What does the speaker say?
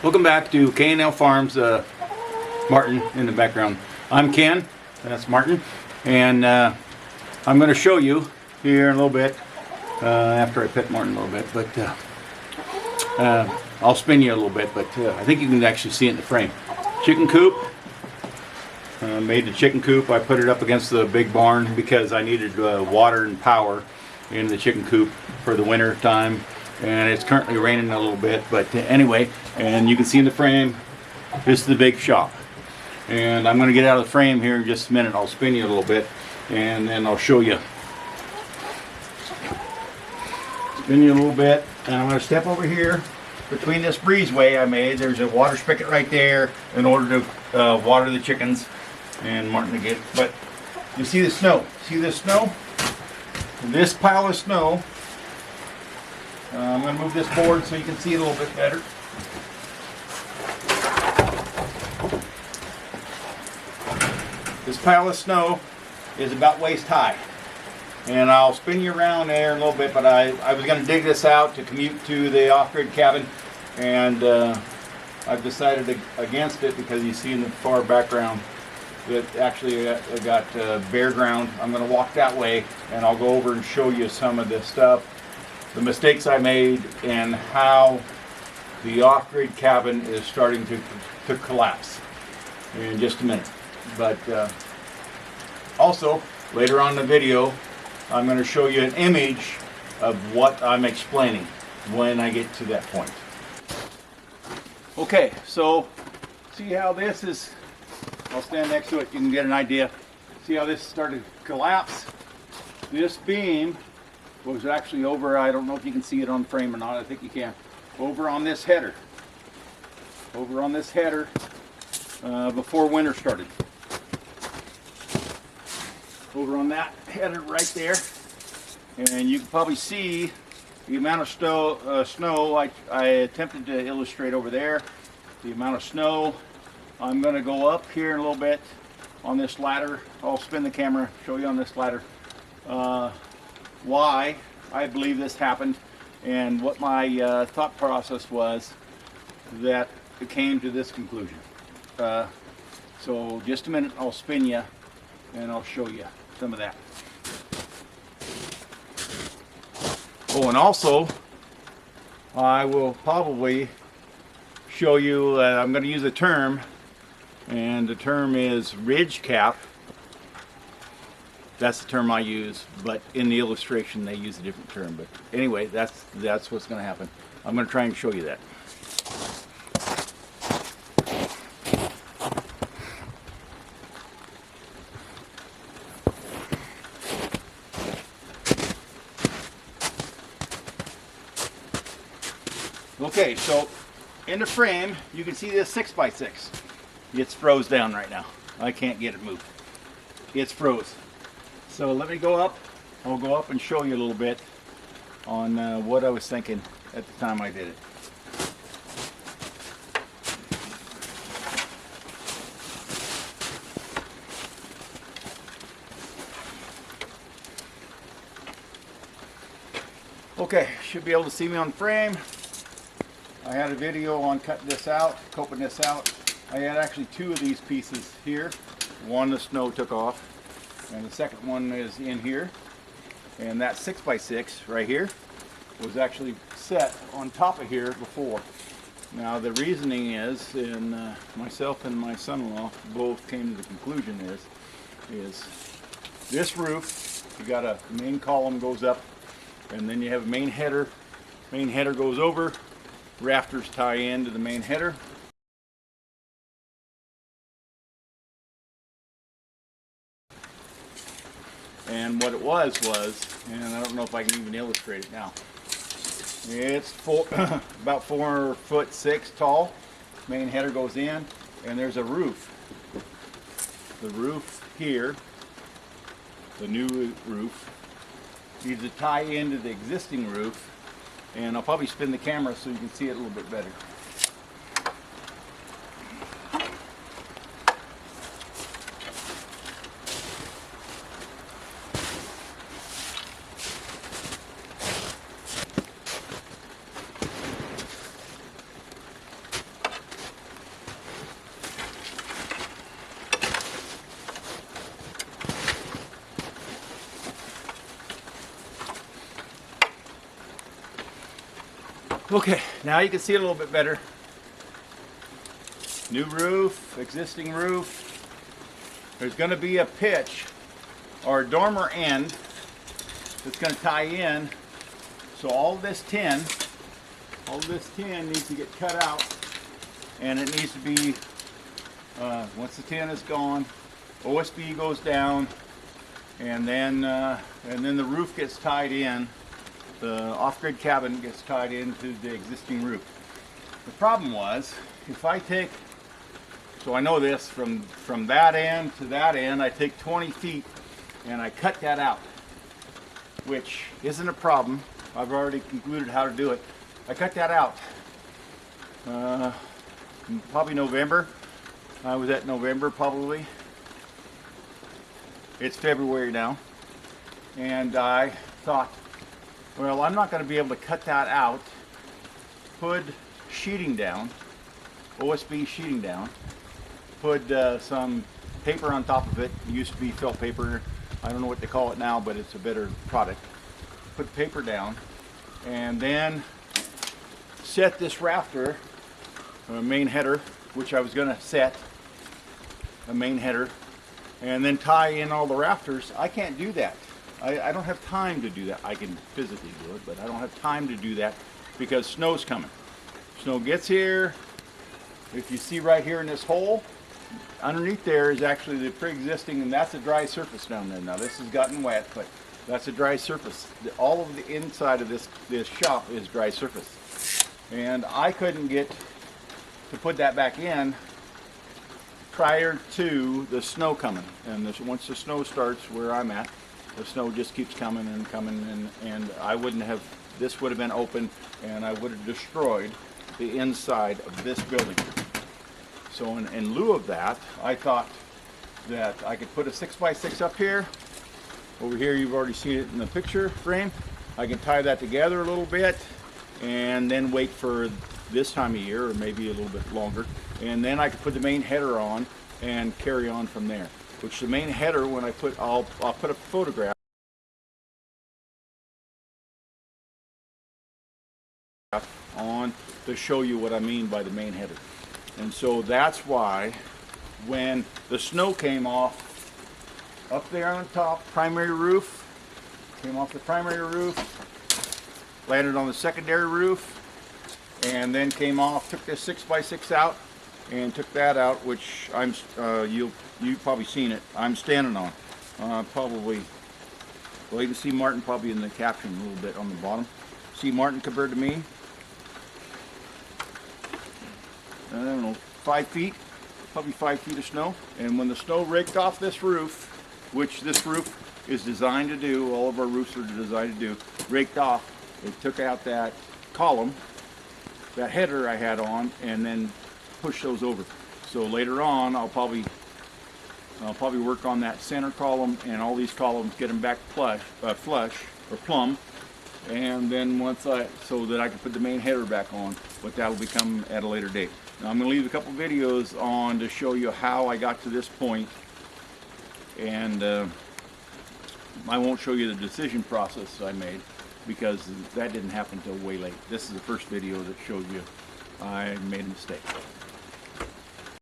Welcome back to K&L Farms. Martin in the background. I'm Ken, that's Martin, and I'm going to show you here in a little bit, after I pet Martin a little bit, but I'll spin you a little bit, but I think you can actually see it in the frame. Chicken coop. Made the chicken coop. I put it up against the big barn because I needed water and power in the chicken coop for the winter time, and it's currently raining a little bit, but anyway, and you can see in the frame, this is the big shop. And I'm going to get out of the frame here in just a minute. I'll spin you a little bit and then I'll show you. Spin you a little bit, and I'm going to step over here between this breezeway I made. There's a water spigot right there in order to water the chickens and Martin to get. But you see the snow? See this snow? This pile of snow. I'm going to move this board so you can see it a little bit better. This pile of snow is about waist high. And I'll spin you around there in a little bit, but I was going to dig this out to commute to the off-grid cabin, and I've decided against it because you see in the far background that actually got bare ground. I'm going to walk that way, and I'll go over and show you some of the stuff, the mistakes I made, and how the off-grid cabin is starting to collapse in just a minute. But also, later on in the video, I'm going to show you an image of what I'm explaining when I get to that point. Okay, so see how this is, I'll stand next to it, you can get an idea. See how this started to collapse? This beam was actually over, I don't know if you can see it on frame or not, I think you can, over on this header. Over on this header before winter started. Over on that header right there, and you can probably see the amount of snow I attempted to illustrate over there. The amount of snow. I'm going to go up here in a little bit on this ladder. I'll spin the camera, show you on this ladder why I believe this happened and what my thought process was that it came to this conclusion. So just a minute, I'll spin you and I'll show you some of that. Oh, and also I will probably show you, I'm going to use a term, and the term is ridge cap. That's the term I use, but in the illustration they use a different term. But anyway, that's what's going to happen. I'm going to try and show you that. Okay, so in the frame, you can see this 6x6. It's froze down right now. I can't get it moved. It's froze. So let me go up. I'll go up and show you a little bit on what I was thinking at the time I did it. Okay, should be able to see me on frame. I had a video on cutting this out, coping this out. I had actually two of these pieces here. One the snow took off, and the second one is in here. And that 6x6 right here was actually set on top of here before. Now the reasoning is, and myself and my son-in-law both came to the conclusion is this roof, you got a main column goes up, and then you have a main header. Main header goes over. Rafters tie into the main header. And what it was, and I don't know if I can even illustrate it now. It's about 4'6" tall. Main header goes in, and there's a roof. The roof here, the new roof, needs to tie into the existing roof. And I'll probably spin the camera so you can see it a little bit better. Okay, now you can see it a little bit better. New roof, existing roof. There's going to be a pitch or a dormer end that's going to tie in. So all this tin needs to get cut out, and it needs to be, once the tin is gone, OSB goes down, and then the roof gets tied in. The off-grid cabin gets tied into the existing roof. The problem was, if I take, so I know this, from that end to that end, I take 20 feet and I cut that out, which isn't a problem. I've already concluded how to do it. I cut that out probably November. I was at November probably. It's February now, and I thought, well, I'm not going to be able to cut that out, put sheeting down, OSB sheeting down, put some paper on top of it. It used to be felt paper. I don't know what they call it now, but it's a better product. Put paper down, and then set this rafter, a main header, which I was going to set, a main header, and then tie in all the rafters. I can't do that. I don't have time to do that. I can physically do it, but I don't have time to do that because snow's coming. Snow gets here. If you see right here in this hole, underneath there is actually the pre-existing, and that's a dry surface down there. Now this has gotten wet, but that's a dry surface. All of the inside of this shop is dry surface. And I couldn't get to put that back in prior to the snow coming. And once the snow starts where I'm at, the snow just keeps coming and coming, and I wouldn't have, this would have been open, and I would have destroyed the inside of this building. So in lieu of that, I thought that I could put a 6x6 up here. Over here, you've already seen it in the picture frame. I can tie that together a little bit, and then wait for this time of year, or maybe a little bit longer, and then I could put the main header on and carry on from there. Which the main header, when I put, I'll put a photograph on to show you what I mean by the main header. And so that's why when the snow came off up there on the top, primary roof, came off the primary roof, landed on the secondary roof, and then came off, took this 6x6 out, and took that out, which I'm, you've probably seen it, I'm standing on. Probably, well, you can see Martin probably in the caption a little bit on the bottom. See Martin compared to me? I don't know, 5 feet, probably 5 feet of snow. And when the snow raked off this roof, which this roof is designed to do, all of our roofs are designed to do, raked off, it took out that column, that header I had on, and then push those over. So later on, I'll probably work on that center column and all these columns, get them back flush or plumb, and then so that I can put the main header back on, but that'll become at a later date. Now I'm going to leave a couple videos on to show you how I got to this point, and I won't show you the decision process I made because that didn't happen until way late. This is the first video that shows you I made a mistake.